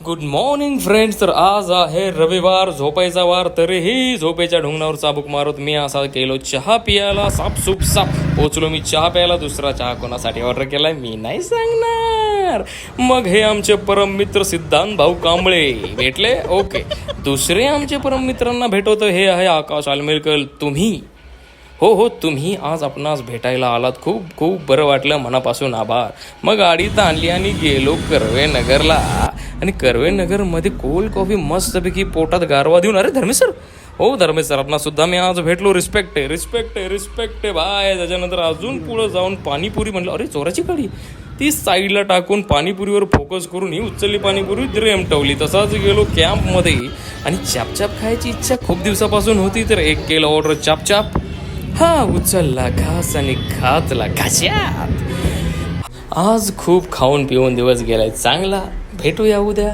Good morning friends. तर आज आहे रविवार, झोपायचा वार. तरीही झोपेच्या ढुंगणावर चाबूक मारत मी असा गेलो चहा पियाला. साप पोचलो मी चहा प्यायला. दुसरा चहा कोणासाठी ऑर्डर केलाय मी नाही सांगणार. मग हे आमचे परम मित्र सिद्धांत भाऊ कांबळे भेटले. ओके, दुसरे आमचे परम मित्रांना भेटवतं हे आहे आकाश आलमेलकर. तुम्ही तुम्ही आज आपणास भेटायला आलात. खूप खूप बरं वाटलं, मनापासून आभार. मग गाडी तर आणली आणि गेलो कर्वेनगरला. आणि कर्वेनगरमध्ये कोल्ड कॉफी मस्तपैकी पोटात गारवा देऊन. अरे धर्मेश सर आपणा सुद्धा मी आज भेटलो. रिस्पेक्ट आहे बाय. त्याच्यानंतर अजून पुढं जाऊन पाणीपुरी म्हणलं. अरे चोराची गाडी ती साईडला टाकून पाणीपुरीवर फोकस करून ही उचलली पाणीपुरी रेमटवली. तसाच गेलो कॅम्पमध्ये आणि चापचाप खायची इच्छा खूप दिवसापासून होती. तर एक केलं ऑर्डर चापचाप. उचलला घास आणि घातला घाशात. आज खूप खाऊन पिऊन दिवस गेलाय चांगला. भेटूया उद्या.